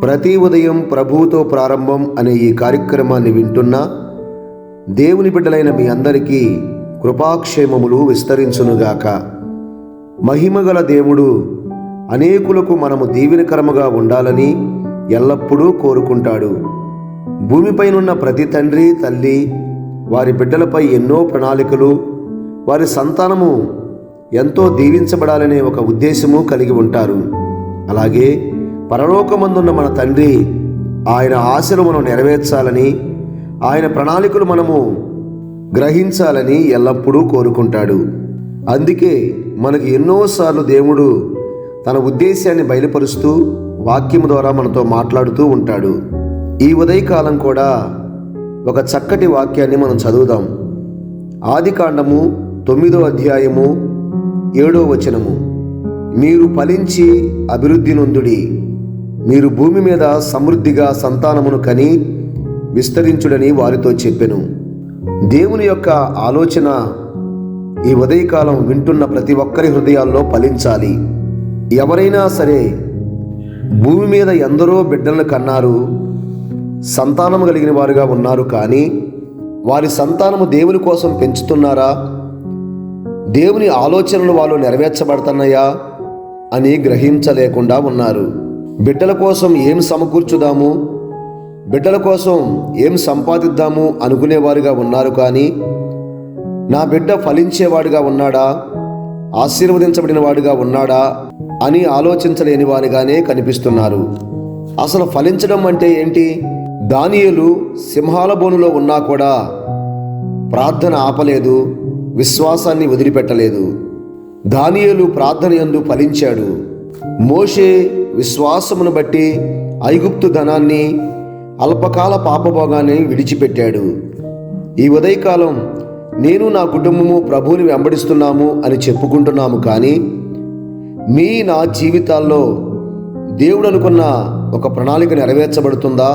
ప్రతి ఉదయం ప్రభువుతో ప్రారంభం అనే ఈ కార్యక్రమాన్ని వింటున్న దేవుని బిడ్డలైన మీ అందరికీ కృపాక్షేమములు విస్తరించునుగాక. మహిమగల దేవుడు అనేకులకు మనము దీవెనకరముగా ఉండాలని ఎల్లప్పుడూ కోరుకుంటాడు. భూమిపైనున్న ప్రతి తండ్రి తల్లి వారి బిడ్డలపై ఎన్నో ప్రణాళికలు, వారి సంతానము ఎంతో దీవించబడాలనే ఒక ఉద్దేశము కలిగి ఉంటారు. అలాగే పరలోకమందున్న మన తండ్రి ఆయన ఆశలు మనం నెరవేర్చాలని, ఆయన ప్రణాళికలు మనము గ్రహించాలని ఎల్లప్పుడూ కోరుకుంటాడు. అందుకే మనకు ఎన్నోసార్లు దేవుడు తన ఉద్దేశాన్ని బయలుపరుస్తూ వాక్యము ద్వారా మనతో మాట్లాడుతూ ఉంటాడు. ఈ ఉదయకాలం కూడా ఒక చక్కటి వాక్యాన్ని మనం చదువుదాం. ఆదికాండము 9వ అధ్యాయము 7వ వచనము. మీరు ఫలించి అభివృద్ధి నొందుడి, మీరు భూమి మీద సమృద్ధిగా సంతానమును కని విస్తరించుడని వారితో చెప్పెను. దేవుని యొక్క ఆలోచన ఈ ఉదయకాలం వింటున్న ప్రతి ఒక్కరి హృదయాల్లో ఫలించాలి. ఎవరైనా సరే భూమి మీద ఎందరో బిడ్డలను కన్నారు, సంతానము కలిగిన వారుగా ఉన్నారు. కానీ వారి సంతానము దేవుని కోసం పెంచుతున్నారా, దేవుని ఆలోచనలు వాళ్ళు నెరవేర్చబడుతున్నాయా అని గ్రహించలేకుండా ఉన్నారు. బిడ్డల కోసం ఏం సమకూర్చుదాము, బిడ్డల కోసం ఏం సంపాదిద్దాము అనుకునేవారుగా ఉన్నారు. కానీ నా బిడ్డ ఫలించేవాడుగా ఉన్నాడా, ఆశీర్వదించబడిన వాడుగా ఉన్నాడా అని ఆలోచించలేని వారిగానే కనిపిస్తున్నారు. అసలు ఫలించడం అంటే ఏంటి? దానియేలు సింహాల బోనులో ఉన్నా కూడా ప్రార్థన ఆపలేదు, విశ్వాసాన్ని వదిలిపెట్టలేదు. దానియేలు ప్రార్థన యందు ఫలించాడు. మోషే విశ్వాసమును బట్టి ఐగుప్తు ధనాన్ని, అల్పకాల పాపభోగాన్ని విడిచిపెట్టాడు. ఈ ఉదయకాలం నేను నా కుటుంబము ప్రభువుని వెంబడిస్తున్నాము అని చెప్పుకుంటున్నాము. కానీ నా జీవితాల్లో దేవుడు అనుకున్న ఒక ప్రణాళిక నెరవేర్చబడుతుందా?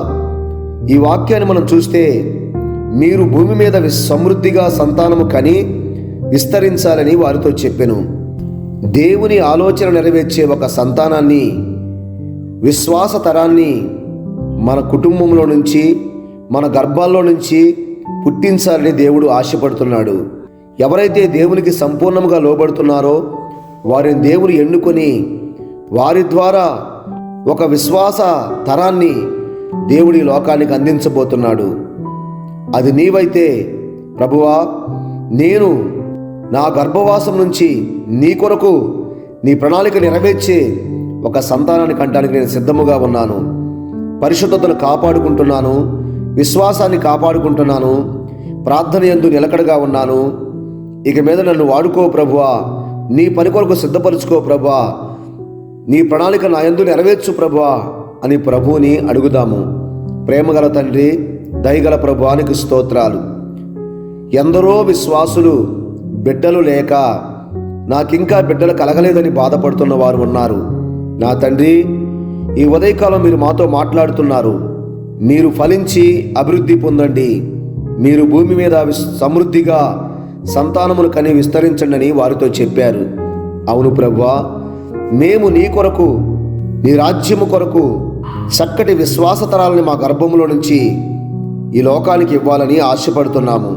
ఈ వాక్యాన్ని మనం చూస్తే మీరు భూమి మీద సమృద్ధిగా సంతానము కని విస్తరించాలని వారితో చెప్పెను. దేవుని ఆలోచన నెరవేర్చే ఒక సంతానాన్ని, విశ్వాస తరాన్ని మన కుటుంబంలో నుంచి, మన గర్భాల్లో నుంచి పుట్టించాలని దేవుడు ఆశపడుతున్నాడు. ఎవరైతే దేవునికి సంపూర్ణంగా లోబడుతున్నారో వారిని దేవుడు ఎన్నుకొని వారి ద్వారా ఒక విశ్వాస తరాన్ని దేవుడి లోకానికి అందించబోతున్నాడు. అది నీవైతే, ప్రభువా నేను నా గర్భవాసం నుంచి నీ కొరకు నీ ప్రణాళిక నెరవేర్చే ఒక సంతానాన్ని కంటానికి నేను సిద్ధముగా ఉన్నాను, పరిశుద్ధతను కాపాడుకుంటున్నాను, విశ్వాసాన్ని కాపాడుకుంటున్నాను, ప్రార్థన యందు నిలకడగా ఉన్నాను. ఇక మీద నన్ను వాడుకో ప్రభువా, నీ పని కొరకు సిద్ధపరుచుకో ప్రభువా, నీ ప్రణాళిక నా యందు నెరవేర్చు ప్రభువా అని ప్రభువుని అడుగుదాము. ప్రేమగల తండ్రి, దయగల ప్రభువానికి స్తోత్రాలు. ఎందరో విశ్వాసులు బిడ్డలు లేక నాకింకా బిడ్డలు కలగలేదని బాధపడుతున్న వారు ఉన్నారు. నా తండ్రి, ఈ ఉదయకాలం మీరు మాతో మాట్లాడుతున్నారు. మీరు ఫలించి అభివృద్ధి పొందండి, మీరు భూమి మీద సమృద్ధిగా సంతానమును కని విస్తరించండి అని వారితో చెప్పారు. అవును ప్రభువా, మేము నీ కొరకు, నీ రాజ్యము కొరకు చక్కటి విశ్వాసతరాలని మా గర్భములో నుంచి ఈ లోకానికి ఇవ్వాలని ఆశపడుతున్నాము.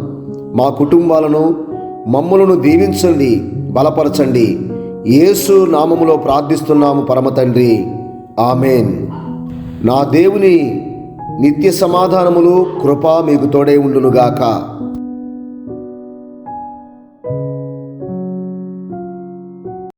మా కుటుంబాలను, మమ్ములను దీవించండి, బలపరచండి. యేసు నామములో ప్రార్థిస్తున్నాము పరమ తండ్రి, ఆమెన్. నా దేవుని నిత్య సమాధానములు, కృప మీకు తోడై ఉండునుగాక.